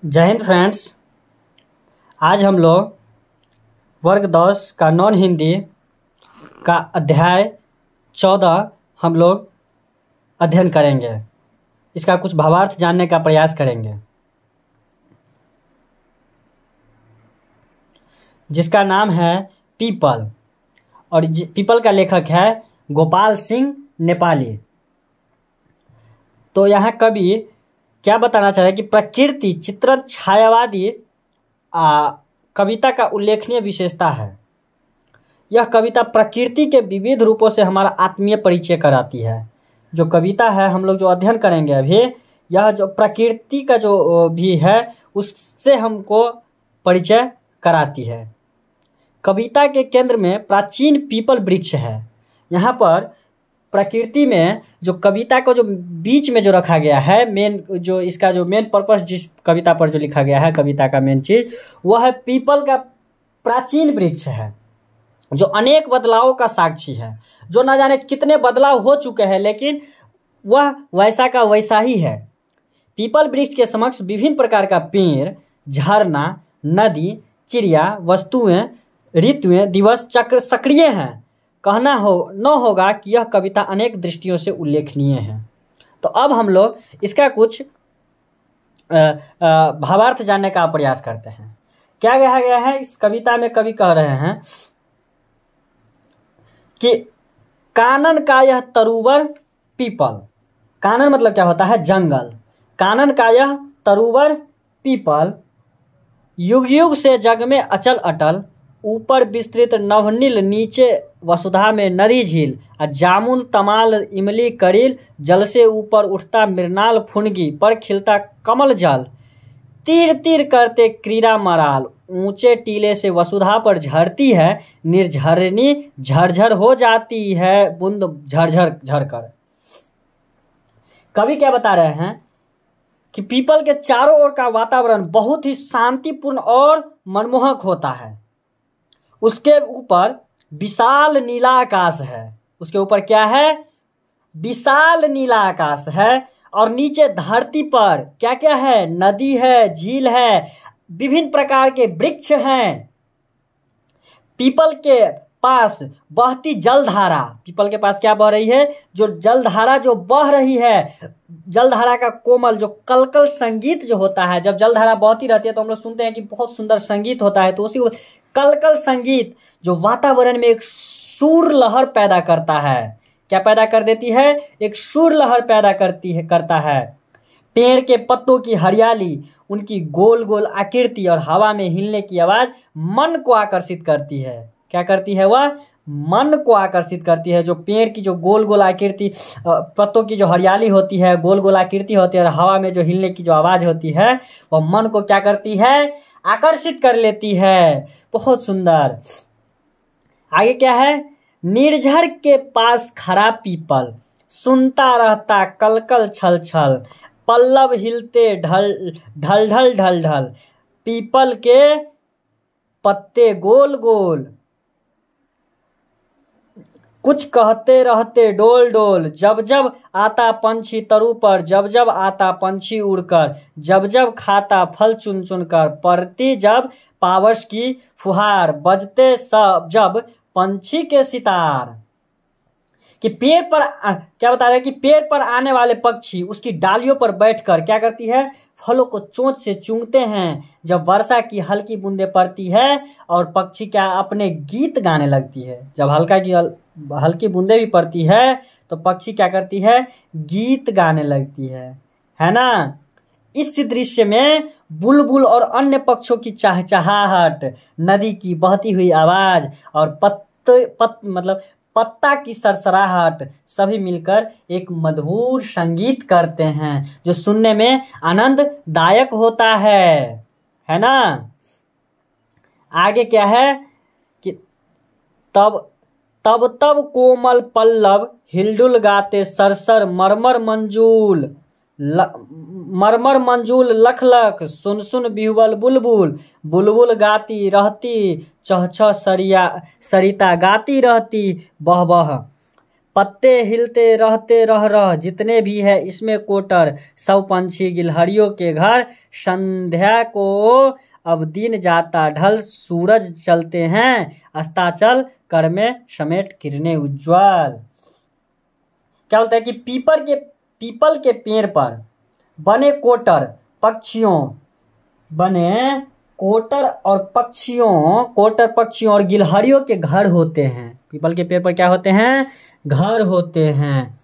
जय हिंद फ्रेंड्स। आज हम लोग वर्ग 10 का नॉन हिंदी का अध्याय 14 हम लोग अध्ययन करेंगे। इसका कुछ भावार्थ जानने का प्रयास करेंगे, जिसका नाम है पीपल, और पीपल का लेखक है गोपाल सिंह नेपाली। तो यहाँ कवि क्या बताना चाह रहे हैं कि प्रकृति चित्रण छायावादी कविता का उल्लेखनीय विशेषता है। यह कविता प्रकृति के विविध रूपों से हमारा आत्मीय परिचय कराती है। जो कविता है हम लोग जो अध्ययन करेंगे अभी, यह जो प्रकृति का जो भी है उससे हमको परिचय कराती है। कविता के केंद्र में प्राचीन पीपल वृक्ष है। यहाँ पर प्रकृति में जो कविता को जो बीच में जो रखा गया है, मेन जो इसका जो मेन पर्पस जिस कविता पर जो लिखा गया है, कविता का मेन चीज वह है पीपल का प्राचीन वृक्ष है, जो अनेक बदलावों का साक्षी है। जो न जाने कितने बदलाव हो चुके हैं, लेकिन वह वैसा का वैसा ही है। पीपल वृक्ष के समक्ष विभिन्न प्रकार का पेड़, झरना, नदी, चिड़िया, वस्तुएं, ऋतुएं, दिवस चक्र सक्रिय हैं। कहना न होगा कि यह कविता अनेक दृष्टियों से उल्लेखनीय है। तो अब हम लोग इसका कुछ भावार्थ जानने का प्रयास करते हैं। क्या कहा गया है इस कविता में? कवि कह रहे हैं कि कानन का यह तरुवर पीपल। कानन मतलब क्या होता है? जंगल। कानन का यह तरुवर पीपल युग युग से जग में अचल अटल, ऊपर विस्तृत नवनील, नीचे वसुधा में नदी झील, जामुन तमाल इमली करील, जल से ऊपर उठता मृणाल फुनगी, पर खिलता कमल जल, तीर तीर करते क्रीड़ा मराल, ऊंचे टीले से वसुधा पर झरती है, निर्झरनी झरझर हो जाती है बूंद झरझर झरकर। कवि क्या बता रहे हैं कि पीपल के चारों ओर का वातावरण बहुत ही शांतिपूर्ण और मनमोहक होता है। उसके ऊपर विशाल नीला आकाश है। उसके ऊपर क्या है? विशाल नीला आकाश है। और नीचे धरती पर क्या क्या है? नदी है, झील है, विभिन्न प्रकार के वृक्ष हैं। पीपल के पास बहती जलधारा, पीपल के पास क्या बह रही है? जो जलधारा जो बह रही है, जलधारा का कोमल जो कलकल संगीत जो होता है, जब जलधारा बहती रहती है तो हम लोग सुनते हैं कि बहुत सुंदर संगीत होता है। तो उसी कलकल संगीत जो वातावरण में एक सुर लहर पैदा करता है। क्या पैदा कर देती है? एक सुर लहर पैदा करता है। पेड़ के पत्तों की हरियाली, उनकी गोल गोल आकृति और हवा में हिलने की आवाज मन को आकर्षित करती है। क्या करती है? वह मन को आकर्षित करती है। जो पेड़ की जो गोल गोल आकृति, पत्तों की जो हरियाली होती है, गोल गोल आकृति होती है, और हवा में जो हिलने की जो आवाज होती है, वह मन को क्या करती है? आकर्षित कर लेती है। बहुत सुंदर। आगे क्या है? निर्झर के पास खड़ा पीपल, सुनता रहता कलकल छल छल, पल्लव हिलते ढल ढल ढल ढल ढल, पीपल के पत्ते गोल गोल, कुछ कहते रहते डोल डोल, जब जब आता पंछी तरू पर, जब जब आता पंछी उड़कर, जब जब खाता फल चुन चुन कर, पड़ती जब पावस की फुहार, बजते सब जब पंछी के सितार। कि पेड़ पर क्या बता रहे हैं कि पेड़ पर आने वाले पक्षी उसकी डालियों पर बैठकर क्या करती है? फलों को चोंच से चूंघते हैं। जब वर्षा की हल्की बूंदें पड़ती है और पक्षी क्या अपने गीत गाने लगती है। जब हल्की बूंदें भी पड़ती है तो पक्षी क्या करती है? गीत गाने लगती है ना। इस दृश्य में बुलबुल और अन्य पक्षियों की चहचहाहट, नदी की बहती हुई आवाज और पत्ता की सरसराहट सभी मिलकर एक मधुर संगीत करते हैं, जो सुनने में आनंददायक होता है ना। आगे क्या है कि तब कोमल पल्लव हिलडुल गाते, सरसर मरमर मंजूल लख लख, सुन सुन बिहुबल बुलबुल, बुलबुल गाती रहती, चह चह सरिता गाती रहती, बह बह, पत्ते हिलते रहते रह रह, जितने भी है इसमें कोटर, सब पंछी गिलहरियों के घर। संध्या को अब दिन जाता ढल, सूरज चलते हैं अस्ताचल, कर में समेट किरणें उज्ज्वल। क्या बोलता है कि पीपल के पेड़ पर बने कोटर पक्षियों और गिलहरियों के घर होते हैं। पीपल के पेड़ पर क्या होते हैं? घर होते हैं।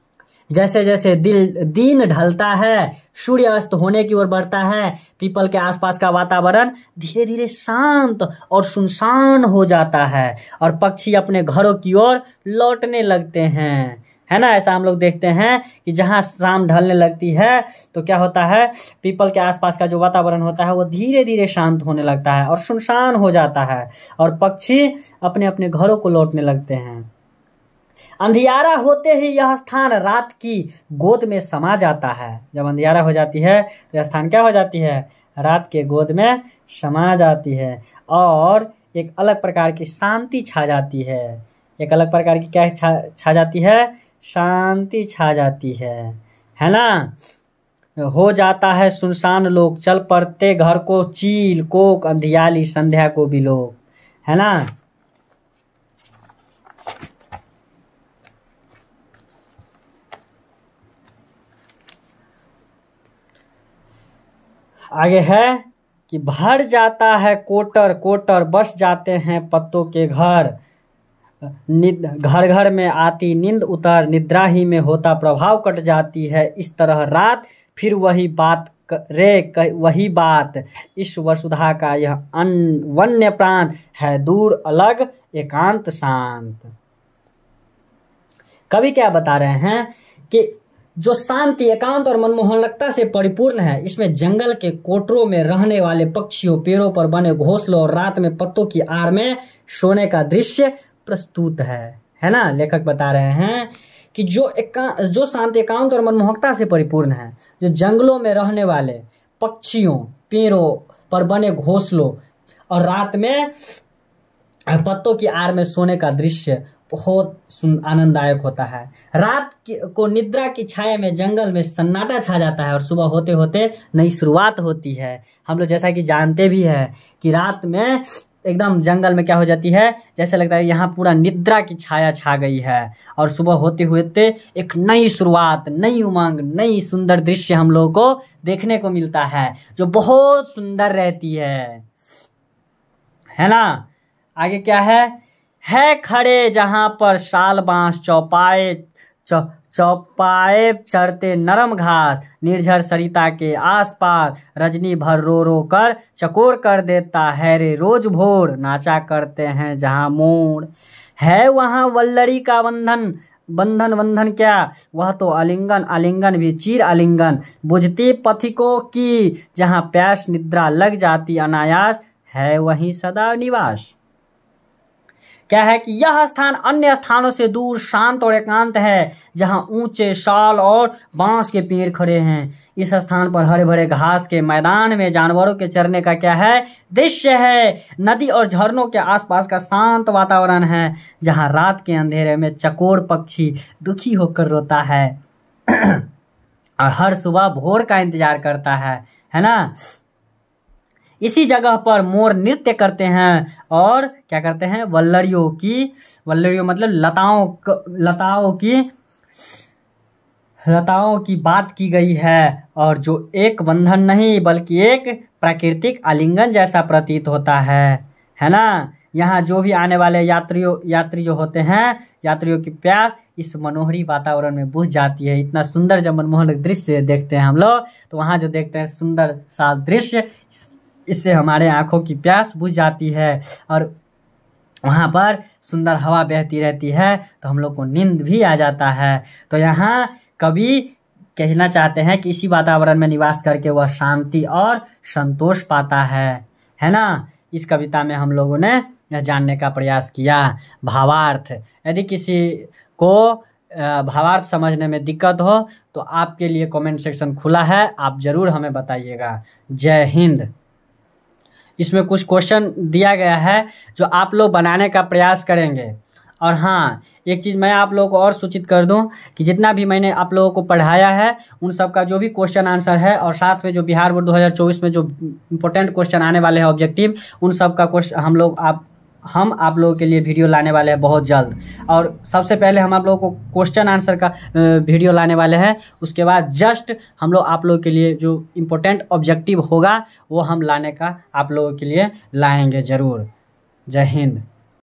जैसे जैसे दिन ढलता है, सूर्य अस्त होने की ओर बढ़ता है, पीपल के आसपास का वातावरण धीरे धीरे शांत और सुनसान हो जाता है और पक्षी अपने घरों की ओर लौटने लगते हैं, है ना। ऐसा हम लोग देखते हैं कि जहाँ शाम ढलने लगती है तो क्या होता है, पीपल के आसपास का जो वातावरण होता है वो धीरे धीरे शांत होने लगता है और सुनसान हो जाता है और पक्षी अपने अपने घरों को लौटने लगते हैं। अंधियारा होते ही यह स्थान रात की गोद में समा जाता है। जब अंधियारा हो जाती है तो यह स्थान क्या हो जाती है? रात के गोद में समा जाती है और एक अलग प्रकार की शांति छा जाती है। एक अलग प्रकार की क्या छा जाती है? शांति छा जाती है ना। हो जाता है सुनसान लोग, चल पड़ते घर को चील कोक, अंधियाली संध्या को भी लोग, है ना। आगे है कि भर जाता है कोटर बस जाते हैं पत्तों के घर, घर घर में आती नींद उतर, निद्रा ही में होता प्रभाव कट जाती है। इस तरह रात फिर वही बात, इस वसुधा का यह वन्य प्रांत है, दूर अलग एकांत शांत। कवि क्या बता रहे हैं कि जो शांति, एकांत और मनमोहनता से परिपूर्ण है, इसमें जंगल के कोटरों में रहने वाले पक्षियों, पेड़ों पर बने घोंसलों और रात में पत्तों की आड़ में सोने का दृश्य प्रस्तुत है ना। लेखक बता रहे हैं कि जो शांति, एकांत और मनमोहकता से परिपूर्ण है, जो जंगलों में रहने वाले पक्षियों, पेड़ों पर बने घोंसलों और रात में पत्तों की आड़ में सोने का दृश्य बहुत आनंददायक होता है। रात को निद्रा की छाया में जंगल में सन्नाटा छा जाता है और सुबह होते होते नई शुरुआत होती है। हम लोग जैसा कि जानते भी हैं कि रात में एकदम जंगल में क्या हो जाती है, जैसे लगता है यहाँ पूरा निद्रा की छाया छा गई है और सुबह होते होते एक नई शुरुआत, नई उमंग, नई सुंदर दृश्य हम लोगों को देखने को मिलता है, जो बहुत सुंदर रहती है ना। आगे क्या है खड़े जहां पर साल बांस चौपाए चरते नरम घास, निर्झर सरिता के आसपास रजनी भर रो रो कर चकोर कर देता है रे रोज भोर, नाचा करते हैं जहां मोर है वहां वल्लरी का बंधन क्या, वह तो आलिंगन भी चीर आलिंगन, बुझती पथिकों की जहां प्यास निद्रा लग जाती अनायास, है वहीं सदा निवास। क्या है कि यह स्थान अन्य स्थानों से दूर शांत और एकांत है, जहां ऊंचे साल और बांस के पेड़ खड़े हैं। इस स्थान पर हरे भरे घास के मैदान में जानवरों के चरने का क्या है दृश्य है। नदी और झरनों के आसपास का शांत वातावरण है, जहां रात के अंधेरे में चकोर पक्षी दुखी होकर रोता है और हर सुबह भोर का इंतजार करता है ना। इसी जगह पर मोर नृत्य करते हैं और क्या करते हैं, वल्लरियों मतलब लताओं की बात की गई है, और जो एक बंधन नहीं बल्कि एक प्राकृतिक आलिंगन जैसा प्रतीत होता है ना। यहाँ जो भी आने वाले यात्री जो होते हैं, यात्रियों की प्यास इस मनोहरी वातावरण में बुझ जाती है। इतना सुंदर जब मनमोहक दृश्य देखते हैं हम लोग, तो वहाँ जो देखते हैं सुंदर सा दृश्य, इससे हमारे आंखों की प्यास बुझ जाती है और वहाँ पर सुंदर हवा बहती रहती है, तो हम लोग को नींद भी आ जाता है। तो यहाँ कवि कहना चाहते हैं कि इसी वातावरण में निवास करके वह शांति और संतोष पाता है ना। इस कविता में हम लोगों ने यह जानने का प्रयास किया। भावार्थ, यदि किसी को भावार्थ समझने में दिक्कत हो तो आपके लिए कमेंट सेक्शन खुला है, आप जरूर हमें बताइएगा। जय हिंद। इसमें कुछ क्वेश्चन दिया गया है जो आप लोग बनाने का प्रयास करेंगे और हाँ, एक चीज़ मैं आप लोगों को और सूचित कर दूं कि जितना भी मैंने आप लोगों को पढ़ाया है उन सब का जो भी क्वेश्चन आंसर है और साथ में जो बिहार बोर्ड 2024 में जो इम्पोर्टेंट क्वेश्चन आने वाले हैं ऑब्जेक्टिव, उन सब का क्वेश्चन हम आप लोगों के लिए वीडियो लाने वाले हैं बहुत जल्द। और सबसे पहले हम आप लोगों को क्वेश्चन आंसर का वीडियो लाने वाले हैं, उसके बाद जस्ट हम लोग आप लोगों के लिए जो इम्पोर्टेंट ऑब्जेक्टिव होगा वो हम लाने का आप लोगों के लिए लाएंगे ज़रूर। जय हिंद।